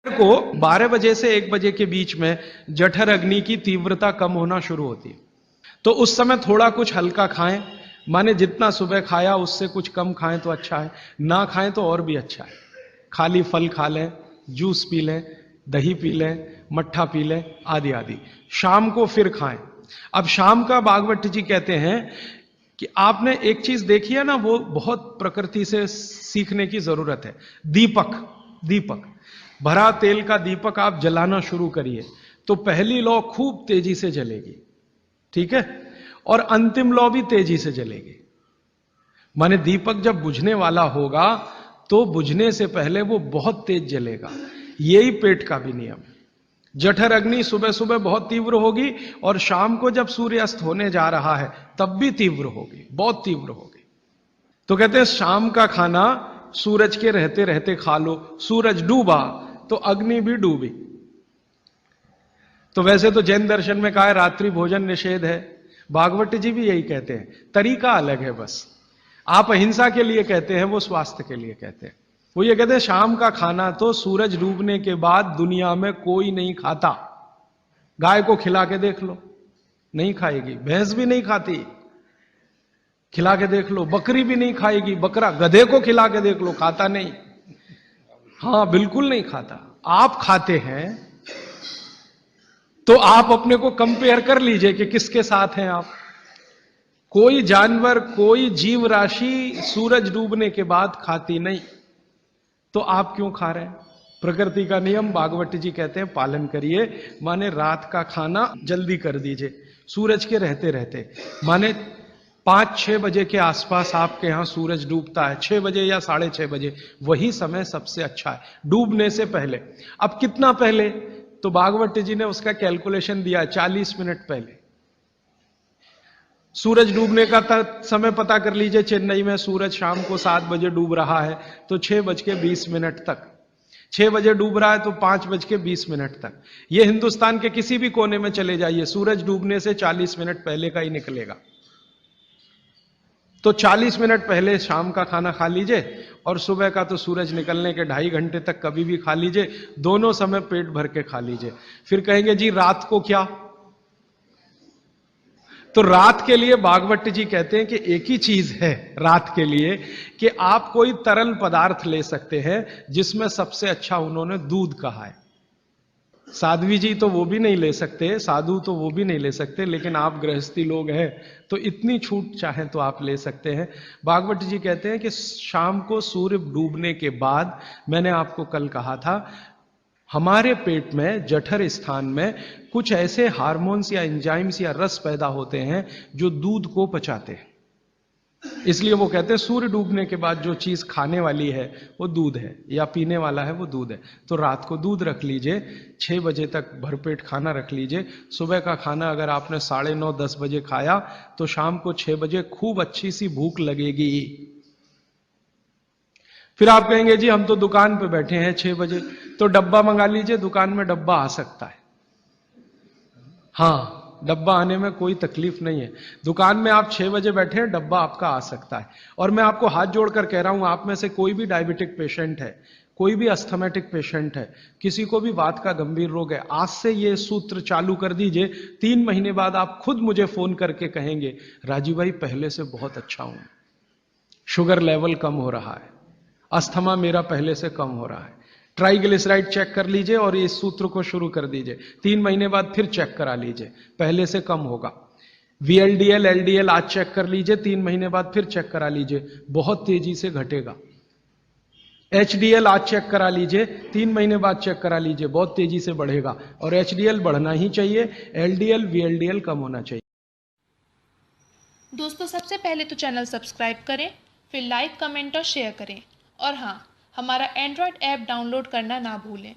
को 12 बजे से 1 बजे के बीच में जठर अग्नि की तीव्रता कम होना शुरू होती है। तो उस समय थोड़ा कुछ हल्का खाएं, माने जितना सुबह खाया उससे कुछ कम खाएं तो अच्छा है, ना खाएं तो और भी अच्छा है। खाली फल खा लें, जूस पी लें, दही पी लें, मट्ठा पी लें, आदि आदि। शाम को फिर खाएं। अब शाम का भागवत जी कहते हैं कि आपने एक चीज देखी है ना, वो बहुत प्रकृति से सीखने की जरूरत है। दीपक, दीपक भरा तेल का दीपक आप जलाना शुरू करिए तो पहली लौ खूब तेजी से जलेगी, ठीक है, और अंतिम लौ भी तेजी से जलेगी। माने दीपक जब बुझने वाला होगा तो बुझने से पहले वो बहुत तेज जलेगा। यही पेट का भी नियम है। जठर अग्नि सुबह सुबह बहुत तीव्र होगी और शाम को जब सूर्यास्त होने जा रहा है तब भी तीव्र होगी, बहुत तीव्र होगी। तो कहते हैं शाम का खाना सूरज के रहते रहते खा लो। सूरज डूबा तो अग्नि भी डूबी। तो वैसे तो जैन दर्शन में कहा है रात्रि भोजन निषेध है, भागवत जी भी यही कहते हैं, तरीका अलग है बस। आप अहिंसा के लिए कहते हैं, वो स्वास्थ्य के लिए कहते हैं। वो ये कहते हैं शाम का खाना तो सूरज डूबने के बाद दुनिया में कोई नहीं खाता। गाय को खिला के देख लो, नहीं खाएगी। भैंस भी नहीं खाती, खिला के देख लो। बकरी भी नहीं खाएगी, बकरा गधे को खिला के देख लो, खाता नहीं। हां, बिल्कुल नहीं खाता। आप खाते हैं तो आप अपने को कंपेयर कर लीजिए कि किसके साथ हैं आप। कोई जानवर, कोई जीव राशि सूरज डूबने के बाद खाती नहीं, तो आप क्यों खा रहे हैं? प्रकृति का नियम भागवत जी कहते हैं पालन करिए। माने रात का खाना जल्दी कर दीजिए, सूरज के रहते रहते। माने 5-6 बजे के आसपास आपके यहां सूरज डूबता है, 6 बजे या 6:30 बजे, वही समय सबसे अच्छा है, डूबने से पहले। अब कितना पहले? तो भागवत जी ने उसका कैलकुलेशन दिया, 40 मिनट पहले। सूरज डूबने का समय पता कर लीजिए। चेन्नई में सूरज शाम को 7 बजे डूब रहा है तो 6:20 तक। 6 बजे डूब रहा है तो 5:20 तक। यह हिंदुस्तान के किसी भी कोने में चले जाइए, सूरज डूबने से 40 मिनट पहले का ही निकलेगा। तो 40 मिनट पहले शाम का खाना खा लीजिए और सुबह का तो सूरज निकलने के 2.5 घंटे तक कभी भी खा लीजिए। दोनों समय पेट भर के खा लीजिए। फिर कहेंगे जी रात को क्या? तो रात के लिए भागवत जी कहते हैं कि एक ही चीज है रात के लिए, कि आप कोई तरल पदार्थ ले सकते हैं, जिसमें सबसे अच्छा उन्होंने दूध कहा है। साध्वी जी तो वो भी नहीं ले सकते, साधु तो वो भी नहीं ले सकते, लेकिन आप गृहस्थी लोग हैं तो इतनी छूट चाहें तो आप ले सकते हैं। भागवत जी कहते हैं कि शाम को सूर्य डूबने के बाद, मैंने आपको कल कहा था, हमारे पेट में जठर स्थान में कुछ ऐसे हार्मोन्स या एंजाइम्स या रस पैदा होते हैं जो दूध को पचाते हैं। इसलिए वो कहते हैं सूर्य डूबने के बाद जो चीज खाने वाली है वो दूध है, या पीने वाला है वो दूध है। तो रात को दूध रख लीजिए, 6 बजे तक भरपेट खाना रख लीजिए। सुबह का खाना अगर आपने 9:30-10 बजे खाया तो शाम को 6 बजे खूब अच्छी सी भूख लगेगी। फिर आप कहेंगे जी हम तो दुकान पे बैठे हैं 6 बजे, तो डब्बा मंगा लीजिए, दुकान में डब्बा आ सकता है। हां, डब्बा आने में कोई तकलीफ नहीं है। दुकान में आप 6 बजे बैठे हैं, डब्बा आपका आ सकता है। और मैं आपको हाथ जोड़कर कह रहा हूं, आप में से कोई भी डायबिटिक पेशेंट है, कोई भी अस्थमेटिक पेशेंट है, किसी को भी वात का गंभीर रोग है, आज से ये सूत्र चालू कर दीजिए। 3 महीने बाद आप खुद मुझे फोन करके कहेंगे राजीव भाई पहले से बहुत अच्छा हूं, शुगर लेवल कम हो रहा है, अस्थमा मेरा पहले से कम हो रहा है। ट्राइग्लिसराइड चेक कर लीजिए और इस सूत्र को शुरू कर दीजिए। 3 महीने बाद फिर चेक करा लीजिए, पहले से कम होगा। VLDL LDL आज चेक कर लीजिए, 3 महीने बाद फिर चेक करा लीजिए, बहुत तेजी से घटेगा। HDL आज चेक करा लीजिए, 3 महीने बाद चेक करा लीजिए, बहुत तेजी से बढ़ेगा। और HDL बढ़ना ही चाहिए, LDL VLDL कम होना चाहिए। दोस्तों सबसे पहले तो चैनल सब्सक्राइब करें, फिर लाइक, कमेंट और शेयर करें। और हाँ, हमारा एंड्रॉयड ऐप डाउनलोड करना ना भूलें।